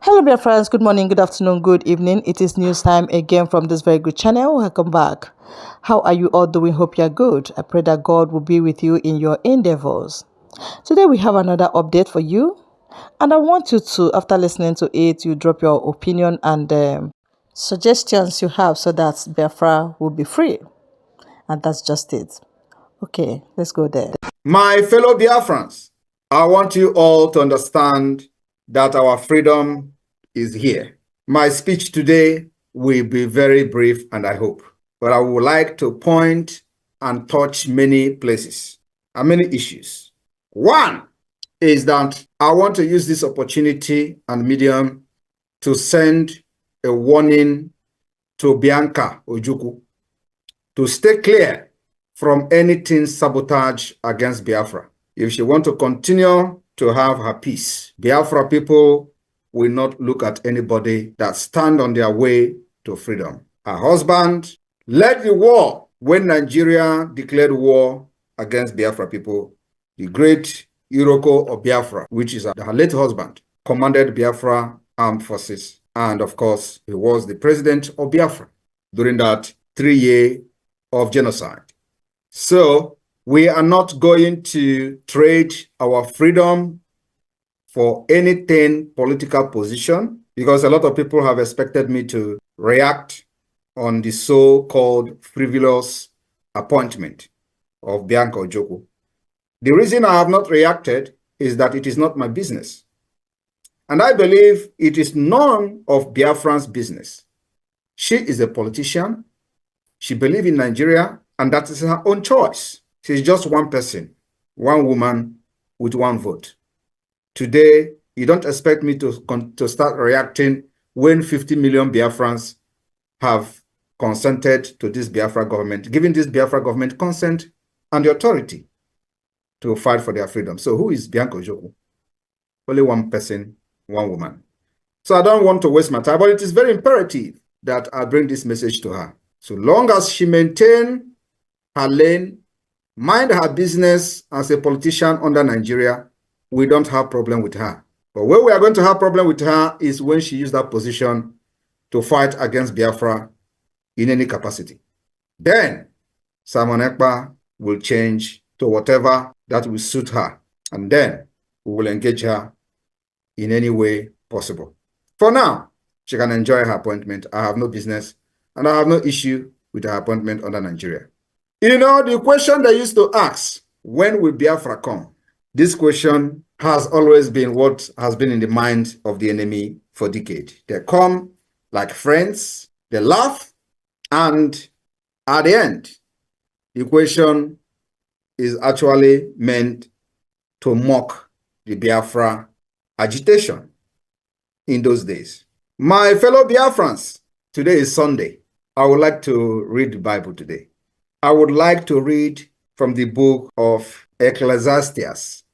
Hello, dear friends. Good morning, good afternoon, good evening. It is news time again from this very good channel. Welcome back. How are you all doing? Hope you're good. I pray that God will be with you in your endeavors. Today, we have another update for you. And I want you to, after listening to it, you drop your opinion and suggestions you have so that Biafra will be free. And that's just it. Okay, let's go there. My fellow Biafrans, I want you all to understand that our freedom is here. My speech today will be very brief, and I hope, but I would like to point and touch many places and many issues. One is that I want to use this opportunity and medium to send a warning to Bianca Ojukwu to stay clear from anything sabotage against Biafra. If she wants to continue to have her peace, Biafra people will not look at anybody that stand on their way to freedom. Her husband led the war when Nigeria declared war against Biafra people. The great Iroko of Biafra, which is her late husband, commanded Biafra armed forces. And of course, he was the president of Biafra during that 3 year of genocide. So we are not going to trade our freedom for anything political position, because a lot of people have expected me to react on the so-called frivolous appointment of Bianca Ojukwu. The reason I have not reacted is that it is not my business. And I believe it is none of Biafran's business. She is a politician. She believes in Nigeria, and that is her own choice. She's just one person, one woman with one vote. Today, you don't expect me to start reacting when 50 million Biafrans have consented to this Biafra government, giving this Biafra government consent and the authority to fight for their freedom. So who is Bianca Ojukwu? Only one person, one woman. So I don't want to waste my time, but it is very imperative that I bring this message to her. So long as she maintains her lane, mind her business as a politician under Nigeria, we don't have problem with her. But where we are going to have problem with her is when she uses that position to fight against Biafra in any capacity. Then Simon Ekpa will change to whatever that will suit her. And then we will engage her in any way possible. For now, she can enjoy her appointment. I have no business and I have no issue with her appointment under Nigeria. You know, the question they used to ask, when will Biafra come? This question has always been what has been in the mind of the enemy for decades. They come like friends, they laugh, and at the end, the question is actually meant to mock the Biafra agitation in those days. My fellow Biafrans, today is Sunday. I would like to read the Bible today. I would like to read from the book of Ecclesiastes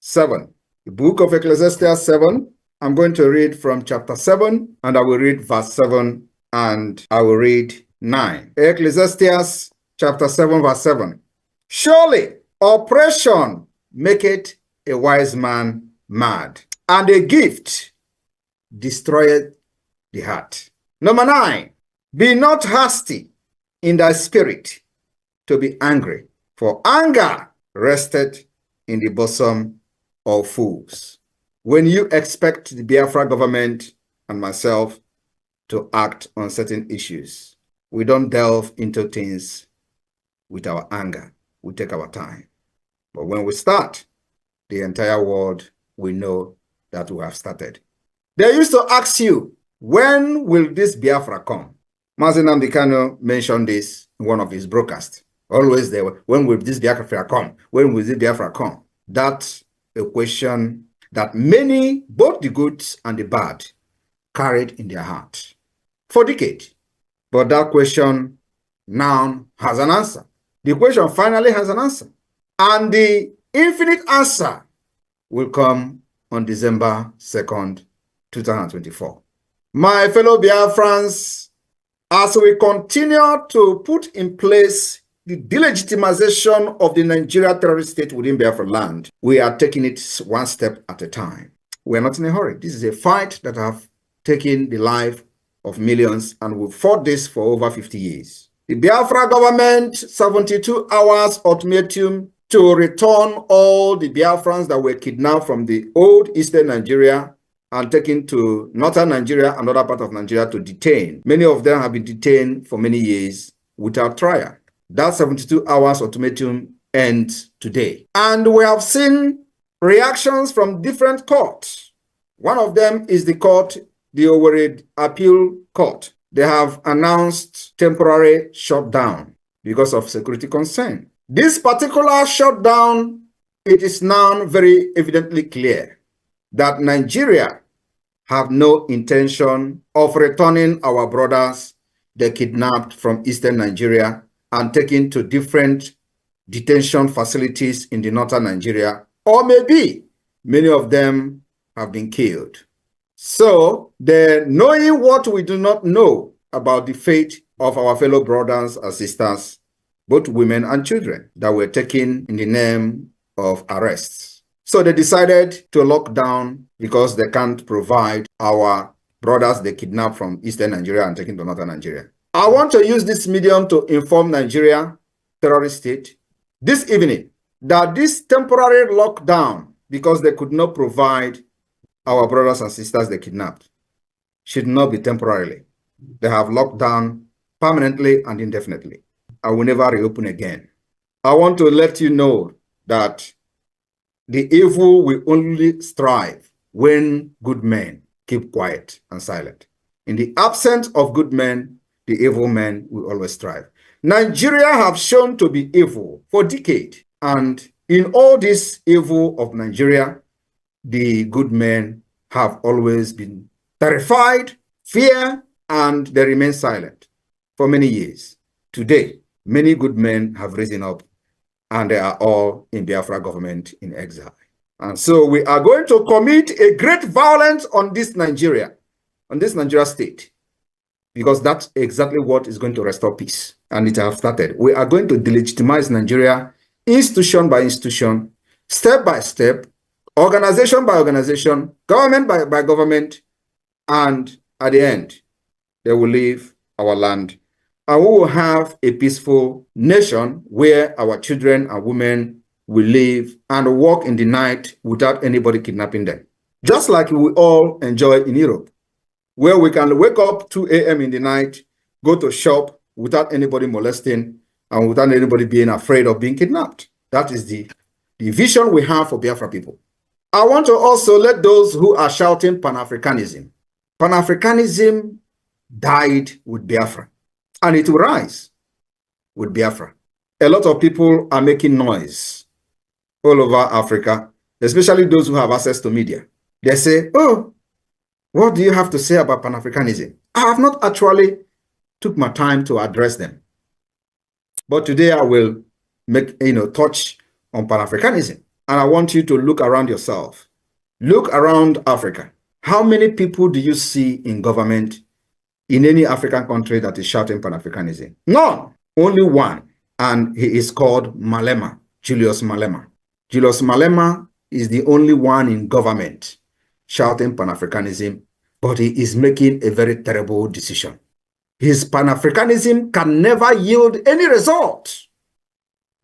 7. The book of Ecclesiastes 7, I'm going to read from chapter 7, and I will read verse 7, and I will read 9. Ecclesiastes chapter 7, verse 7. Surely oppression maketh a wise man mad, and a gift destroyeth the heart. Number 9. Be not hasty in thy spirit to be angry, for anger rested in the bosom of fools. When you expect the Biafra government and myself to act on certain issues, we don't delve into things with our anger. We take our time. But when we start, the entire world will know that we have started. They used to ask you, when will this Biafra come? Mazi Nnamdi Kanu mentioned this in one of his broadcasts. Always there, when will this Biafra come? When will this Biafra come? That's a question that many, both the good and the bad, carried in their heart for decades. But that question now has an answer. The question finally has an answer. And the infinite answer will come on December 2nd, 2024. My fellow Biafrans, as we continue to put in place the delegitimization of the Nigeria terrorist state within Biafra land, we are taking it one step at a time. We are not in a hurry. This is a fight that I have taking the life of millions, and we fought this for over 50 years. The Biafra government 72 hours ultimatum to return all the Biafrans that were kidnapped from the old eastern Nigeria and taken to northern Nigeria and other part of Nigeria to detain. Many of them have been detained for many years without trial. That 72 hours ultimatum ends today. And we have seen reactions from different courts. One of them is the court, the Owerri Appeal Court. They have announced temporary shutdown because of security concern. This particular shutdown, it is now very evidently clear that Nigeria have no intention of returning our brothers they kidnapped from eastern Nigeria and taken to different detention facilities in the northern Nigeria, or maybe many of them have been killed. So, knowing what we do not know about the fate of our fellow brothers and sisters, both women and children, that were taken in the name of arrests. So they decided to lock down because they can't provide our brothers they kidnapped from eastern Nigeria and taken to northern Nigeria. I want to use this medium to inform Nigeria, terrorist state, this evening, that this temporary lockdown, because they could not provide our brothers and sisters they kidnapped, should not be temporarily. They have locked down permanently and indefinitely. I will never reopen again. I want to let you know that the evil will only strive when good men keep quiet and silent. In the absence of good men, the evil men will always strive. Nigeria have shown to be evil for decades, and in all this evil of Nigeria, the good men have always been terrified, fear, and they remain silent for many years. Today, many good men have risen up, and they are all in Biafra government in exile. And so we are going to commit a great violence on this Nigeria state, because that's exactly what is going to restore peace. And it has started. We are going to delegitimize Nigeria institution by institution, step by step, organization by organization, government by government, and at the end, they will leave our land. And we will have a peaceful nation where our children and women will live and walk in the night without anybody kidnapping them. Just like we all enjoy in Europe, where we can wake up 2 a.m. in the night, go to shop without anybody molesting and without anybody being afraid of being kidnapped. That is the vision we have for Biafra people. I want to also let those who are shouting Pan-Africanism. Pan-Africanism died with Biafra, and it will rise with Biafra. A lot of people are making noise all over Africa, especially those who have access to media. They say, oh, what do you have to say about Pan-Africanism? I have not actually took my time to address them. But today I will touch on Pan-Africanism. And I want you to look around yourself. Look around Africa. How many people do you see in government in any African country that is shouting Pan-Africanism? None. Only one. And he is called Malema, Julius Malema. Julius Malema is the only one in government shouting Pan-Africanism, but he is making a very terrible decision. His Pan-Africanism can never yield any result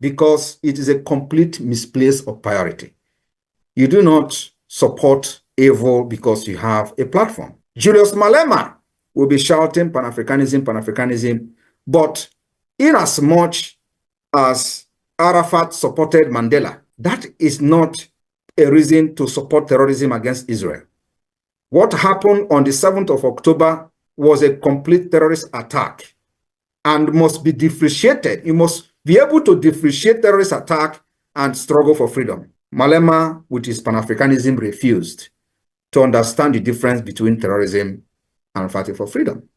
because it is a complete misplace of priority. You do not support evil because you have a platform. Julius Malema will be shouting Pan-Africanism, Pan-Africanism, but inasmuch as Arafat supported Mandela, that is not a reason to support terrorism against Israel. What happened on the 7th of October was a complete terrorist attack and must be differentiated. You must be able to differentiate terrorist attack and struggle for freedom. Malema, with his Pan-Africanism, refused to understand the difference between terrorism and fighting for freedom.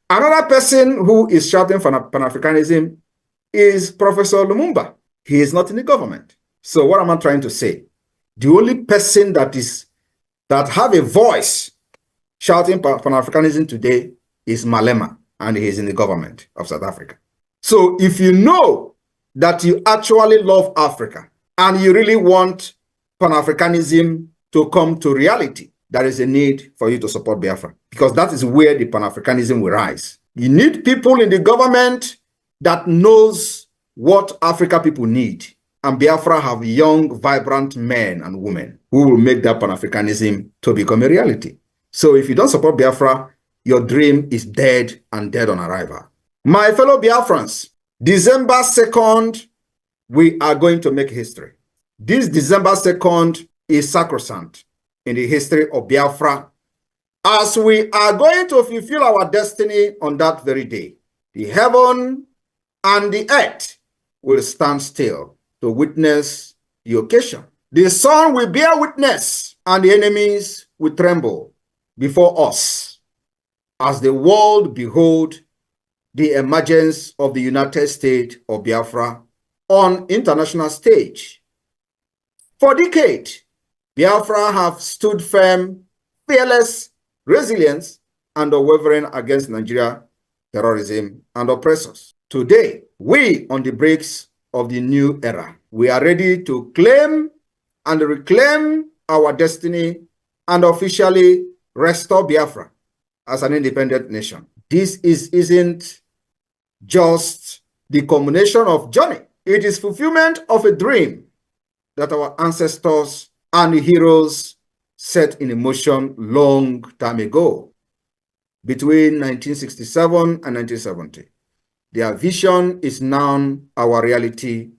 Another person who is shouting for Pan-Africanism is Professor Lumumba. He is not in the government. So what am I trying to say? The only person that have a voice shouting Pan-Africanism today is Malema, and he is in the government of South Africa. So if you know that you actually love Africa and you really want Pan-Africanism to come to reality, there is a need for you to support Biafra, because that is where the Pan-Africanism will rise. You need people in the government that knows what Africa people need. And Biafra have young, vibrant men and women who will make that Pan-Africanism to become a reality. So if you don't support Biafra, your dream is dead and dead on arrival. My fellow Biafrans, December 2nd, we are going to make history. This December 2nd is sacrosanct in the history of Biafra, as we are going to fulfill our destiny on that very day. The heaven and the earth will stand still to witness the occasion. The sun will bear witness, and the enemies will tremble before us as the world behold the emergence of the United States of Biafra on international stage. For decades, Biafra have stood firm, fearless, resilient, and unwavering against Nigeria, terrorism, and oppressors. Today, we on the brakes of the new era, we are ready to claim and reclaim our destiny and officially restore Biafra as an independent nation. This isn't just the culmination of journey. It is fulfillment of a dream that our ancestors and heroes set in motion long time ago, between 1967 and 1970. Their vision is now our reality,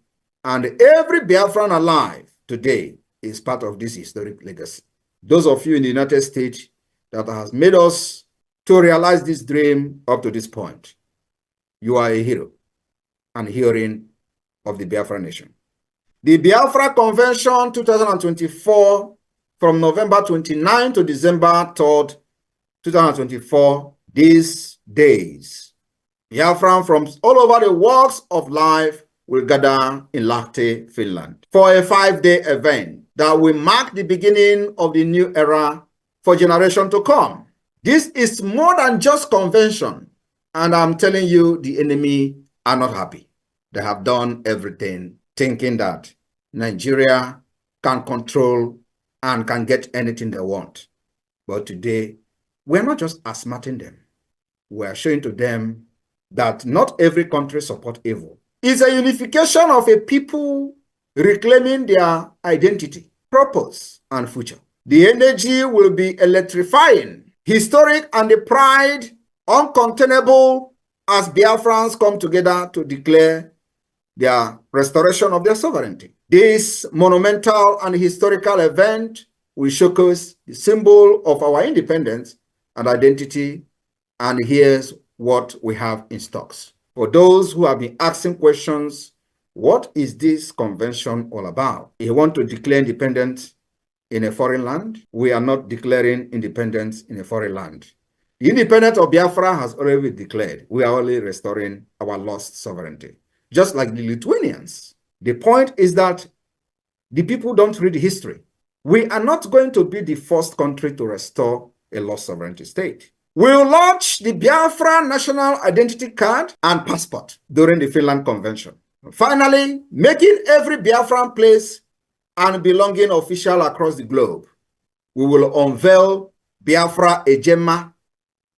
and every Biafran alive today is part of this historic legacy. Those of you in the United States that has made us to realize this dream up to this point, you are a hero and heroine of the Biafra nation. The Biafra Convention 2024, from November 29 to December 3rd, 2024, these days, Biafran from all over the walks of life will gather in Lahti, Finland, for a 5-day event that will mark the beginning of the new era for generations to come. This is more than just convention, and I'm telling you, the enemy are not happy. They have done everything thinking that Nigeria can control and can get anything they want. But today, we're not just asthmating them. We're showing to them that not every country supports evil. It's a unification of a people reclaiming their identity, purpose, and future. The energy will be electrifying, historic, and the pride uncontainable as Biafrans come together to declare their restoration of their sovereignty. This monumental and historical event will showcase the symbol of our independence and identity, and here's what we have in stocks. For those who have been asking questions, what is this convention all about? If you want to declare independence in a foreign land, we are not declaring independence in a foreign land. The independence of Biafra has already been declared. We are only restoring our lost sovereignty, just like the Lithuanians. The point is that the people don't read history. We are not going to be the first country to restore a lost sovereignty state. We'll launch the Biafra National Identity Card and Passport during the Finland Convention. Finally, making every Biafran place and belonging official across the globe. We will unveil Biafra Ejema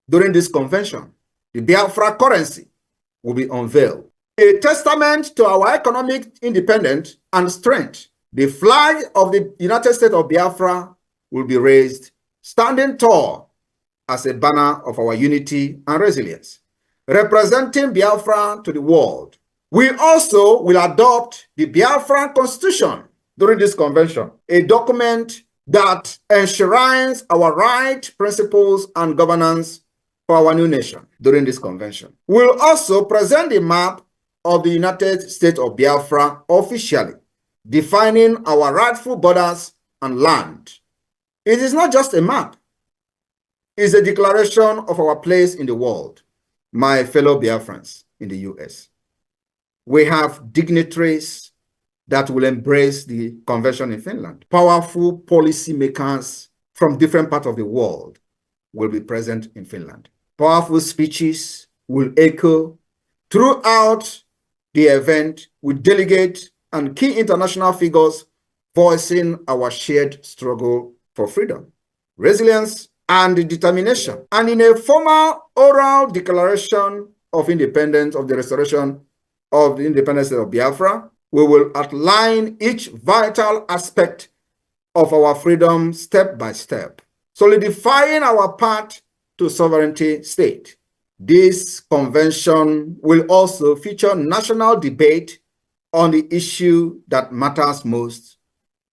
during this convention. The Biafra currency will be unveiled, a testament to our economic independence and strength. The flag of the United States of Biafra will be raised, standing tall as a banner of our unity and resilience, representing Biafra to the world. We also will adopt the Biafran Constitution during this convention, a document that enshrines our rights, principles, and governance for our new nation during this convention. We'll also present the map of the United States of Biafra officially, defining our rightful borders and land. It is not just a map. It's a declaration of our place in the world. My fellow Biafrans in the US, we have dignitaries that will embrace the convention in Finland. Powerful policymakers from different parts of the world will be present in Finland. Powerful speeches will echo throughout the event with delegates and key international figures voicing our shared struggle for freedom. resilience, and determination. And in a formal oral declaration of independence, of the restoration of the independence of Biafra, we will outline each vital aspect of our freedom step by step, solidifying our path to sovereignty state. This convention will also feature national debate on the issue that matters most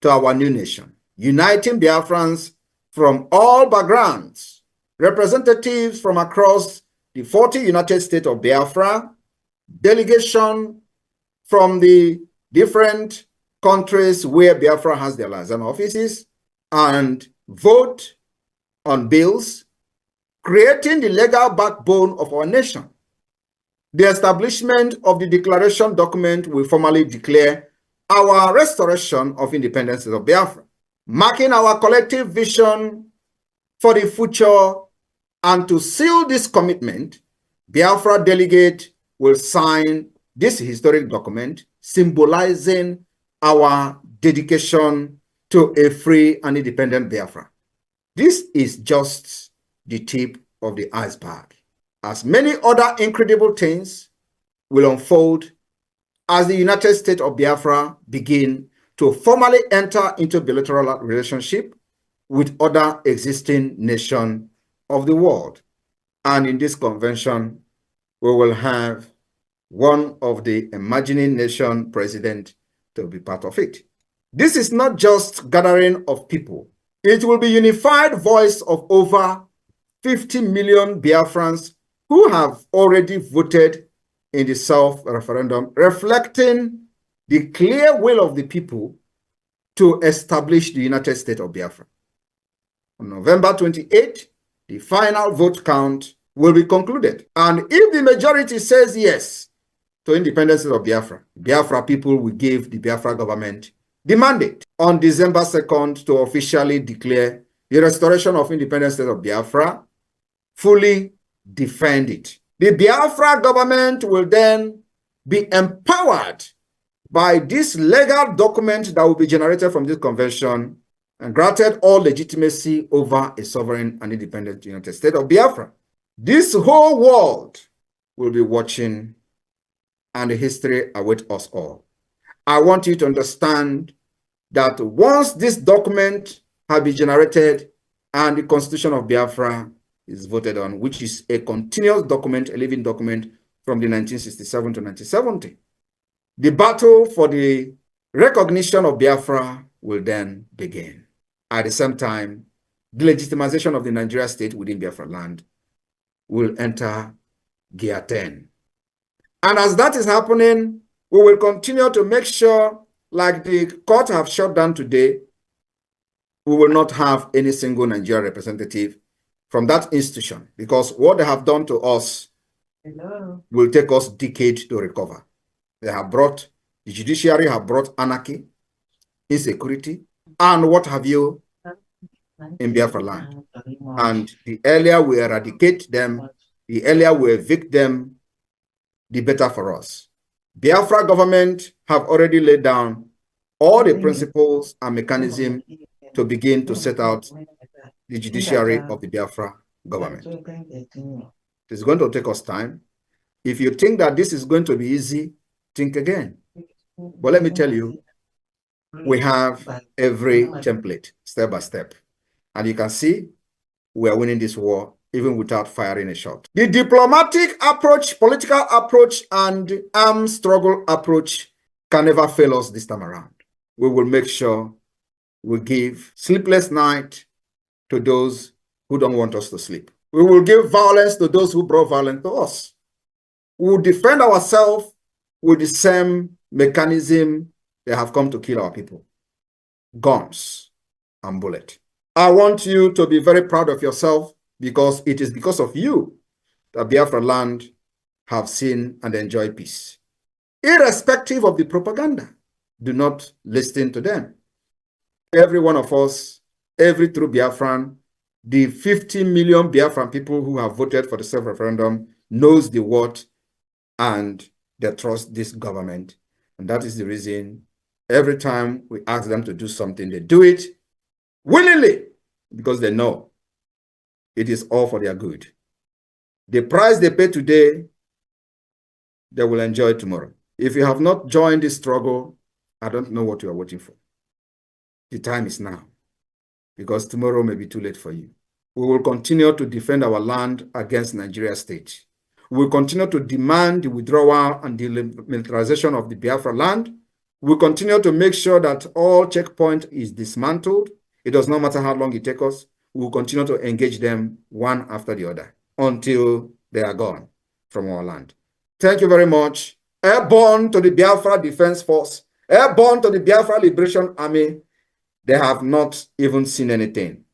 to our new nation, uniting Biafrans from all backgrounds, representatives from across the 40 United States of Biafra, delegation from the different countries where Biafra has their liaison offices, and vote on bills, creating the legal backbone of our nation. The establishment of the declaration document will formally declare our restoration of independence of Biafra, marking our collective vision for the future. And to seal this commitment, Biafra delegate will sign this historic document, symbolizing our dedication to a free and independent Biafra. This is just the tip of the iceberg, as many other incredible things will unfold as the United States of Biafra begin to formally enter into bilateral relationship with other existing nations of the world. And in this convention, we will have one of the emerging nation president to be part of it. This is not just gathering of people. It will be unified voice of over 50 million Biafrans who have already voted in the self-referendum, reflecting the clear will of the people to establish the United States of Biafra. On November 28, the final vote count will be concluded. And if the majority says yes to independence of Biafra, Biafra people will give the Biafra government the mandate on December 2nd to officially declare the restoration of independence of Biafra, fully defend it. The Biafra government will then be empowered by this legal document that will be generated from this convention and granted all legitimacy over a sovereign and independent United States of Biafra. This whole world will be watching, and the history awaits us all. I want you to understand that once this document has been generated and the Constitution of Biafra is voted on, which is a continuous document, a living document from the 1967 to 1970, the battle for the recognition of Biafra will then begin. At the same time, the legitimization of the Nigeria state within Biafra land will enter gear 10. And as that is happening, we will continue to make sure, like the court have shut down today, we will not have any single Nigerian representative from that institution, because what they have done to us will take us decades to recover. They have brought, the judiciary have brought anarchy, insecurity, and what have you in Biafra land. And the earlier we eradicate them, the earlier we evict them, the better for us. Biafra government have already laid down all the principles and mechanisms to begin to set out the judiciary of the Biafra government. It's going to take us time. If you think that this is going to be easy, think again. But let me tell you, we have every template, step by step. And you can see we are winning this war even without firing a shot. The diplomatic approach, political approach, and armed struggle approach can never fail us this time around. We will make sure we give sleepless night to those who don't want us to sleep. We will give violence to those who brought violence to us. We will defend ourselves with the same mechanism they have come to kill our people: guns and bullets. I want you to be very proud of yourself, because it is because of you that Biafra land have seen and enjoyed peace. Irrespective of the propaganda, do not listen to them. Every one of us, every true Biafran, the 50 million Biafran people who have voted for the self-referendum knows the what, and they trust this government. And that is the reason every time we ask them to do something, they do it willingly, because they know it is all for their good. The price they pay today, they will enjoy tomorrow. If you have not joined this struggle, I don't know what you are waiting for. The time is now, because tomorrow may be too late for you. We will continue to defend our land against Nigeria state. We will continue to demand the withdrawal and the militarization of the Biafra land. We will continue to make sure that all checkpoint is dismantled. It does not matter how long it takes us. We will continue to engage them one after the other until they are gone from our land. Thank you very much. Airborne to the Biafra Defense Force, airborne to the Biafra Liberation Army. They have not even seen anything.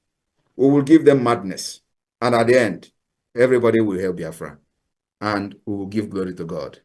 We will give them madness. And at the end, everybody will hail Biafra. And we will give glory to God.